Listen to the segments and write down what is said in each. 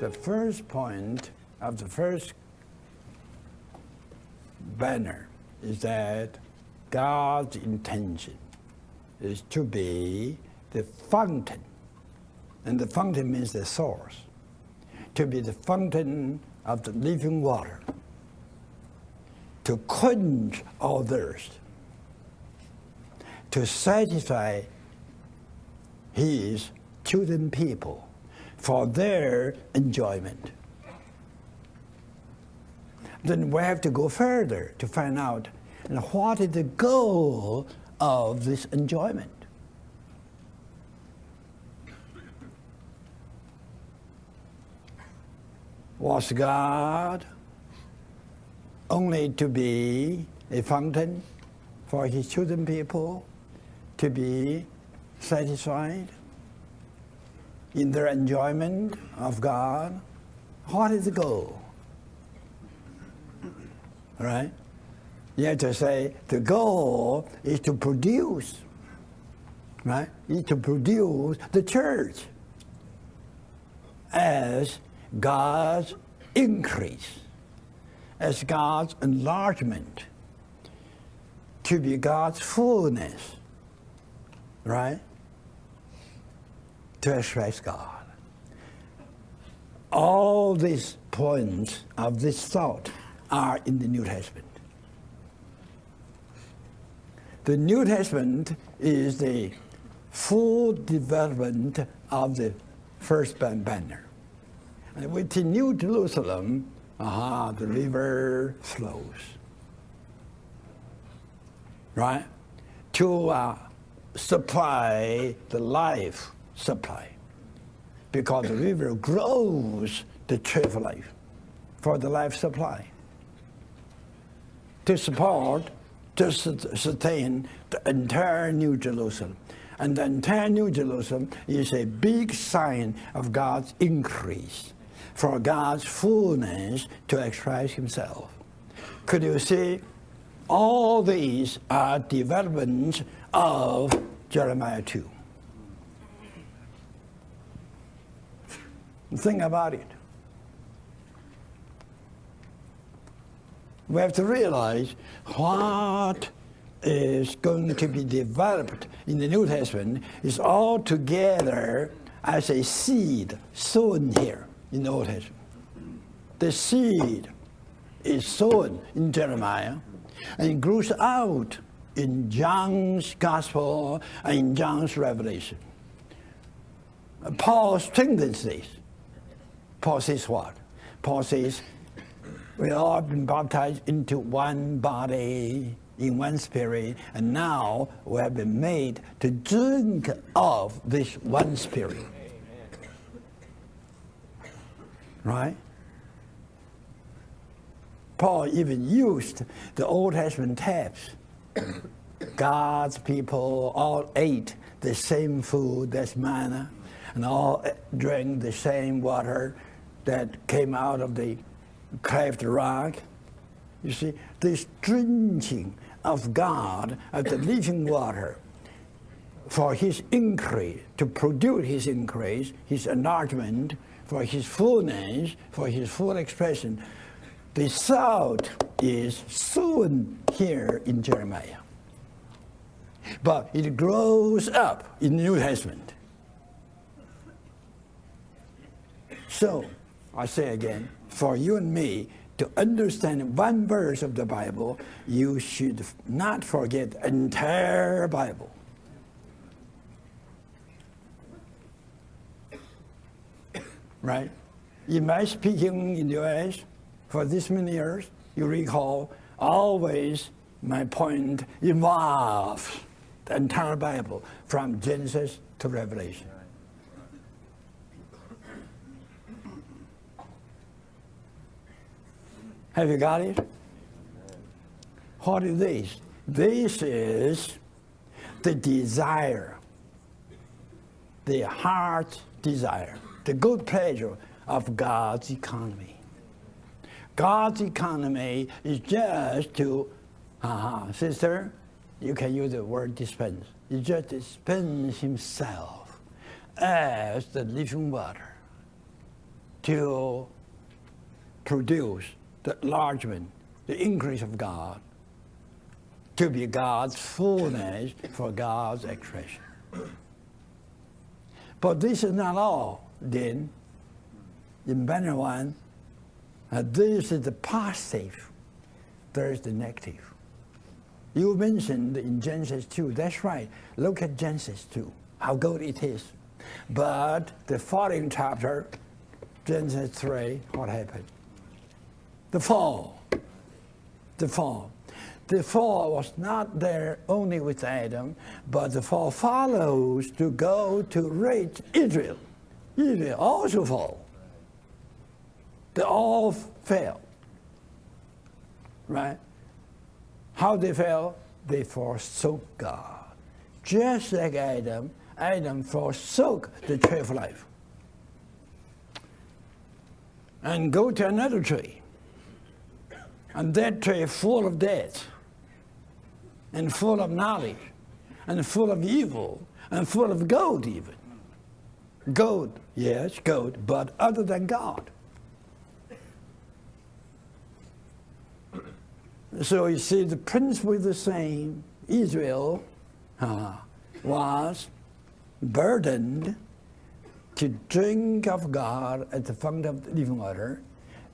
The first point of the first banner is that God's intention is to be the fountain, and the fountain means the source, to be the fountain of the living water, to quench all thirst, to satisfy His chosen people for their enjoyment. Then we have to go further to find out what is the goal of this enjoyment. Was God only to be a fountain for His chosen people to be satisfied in their enjoyment of God? What is the goal? Right? You have to say the goal is to produce, right? Is to produce the church as God's increase, as God's enlargement, to be God's fullness, right? To express God. All these points of this thought are in the New Testament. The New Testament is the full development of the first banner. And with the New Jerusalem, the river flows, right? To supply the life supply, because the river grows the tree of life for the life supply, to support, to sustain the entire New Jerusalem. And the entire New Jerusalem is a big sign of God's increase, for God's fullness to express Himself. Could you see? All these are developments of Jeremiah 2. Think about it. We have to realize what is going to be developed in the New Testament is all together as a seed sown here in the Old Testament. The seed is sown in Jeremiah, and it grows out in John's Gospel and in John's Revelation. Paul strengthens this. Paul says what? Paul says, we all have been baptized into one body, in one spirit, and now we have been made to drink of this one spirit. Right? Paul even used the Old Testament text. God's people all ate the same food, that's manna, and all drank the same water that came out of the cleft rock. You see, this drinking of God, of the living water, for His increase, to produce His increase, His enlargement, for His fullness, for His full expression. The salt is sown here in Jeremiah, but it grows up in the New Testament. So, I say again, for you and me to understand one verse of the Bible, you should not forget the entire Bible. Right? In my speaking in the U.S. for this many years, you recall always my point involves the entire Bible from Genesis to Revelation. Have you got it? What is this? This is the desire, the heart's desire, the good pleasure of God's economy. God's economy is just to, sister, you can use the word dispense. He just dispense Himself as the living water. to produce the enlargement, the increase of God, to be God's fullness for God's expression. But this is not all, then. In banner 1, this is the positive, there is the negative. You mentioned in Genesis 2, that's right. Look at Genesis 2, how good it is. But the following chapter, Genesis 3, what happened? The fall. The fall. The fall was not there only with Adam, but the fall follows to go to reach Israel. Israel also fall. They all fell. Right? How they fell? They forsook God. Just like Adam, Adam forsook the tree of life. And go to another tree. And that tree full of death, and full of knowledge, and full of evil, and full of gold even. Gold, yes, gold, but other than God. So you see, the principle is the same. Israel was burdened to drink of God at the fountain of living water,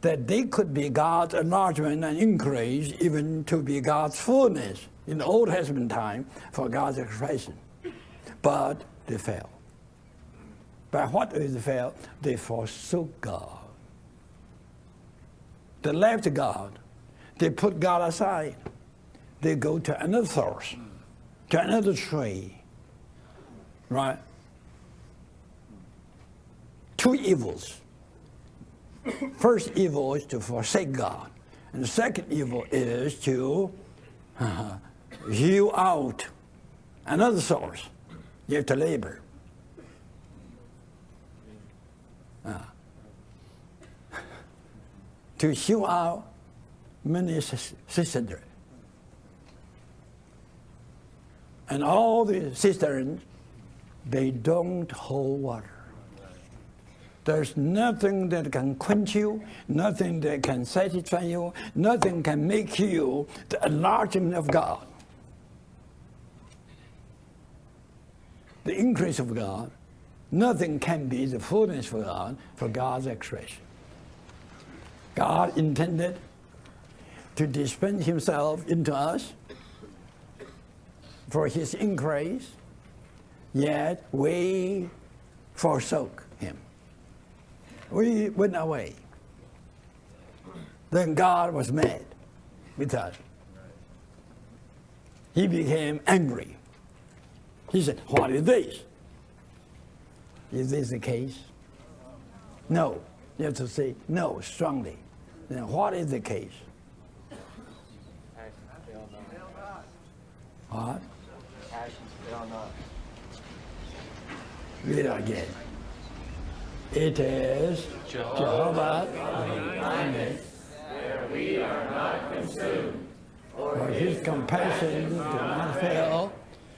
that they could be God's enlargement and increase, even to be God's fullness in the Old Testament time for God's expression. But they fell. By what did they fail? They forsook God. They left God. They put God aside. They go to another source, to another tree. Right? Two evils. First evil is to forsake God. And the second evil is to hew out another source. You have to labor. To hew out many cisterns. And all the cisterns, they don't hold water. There's nothing that can quench you, nothing that can satisfy you, nothing can make you the enlargement of God. The increase of God, nothing can be the fullness of God for God's expression. God intended to dispense himself into us for his increase, yet we forsook him. We went away. Then God was mad with us. He became angry. He said, what is this? Is this the case? No. You have to say no strongly. Then what is the case? What? Read it again. It is Jehovah where we are not consumed, for his compassions do not fail.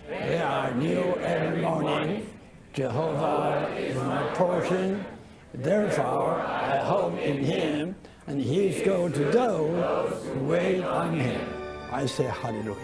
They are new every morning. Jehovah is my portion. Therefore, I hope in him, and he is going to those who wait on him. I say hallelujah.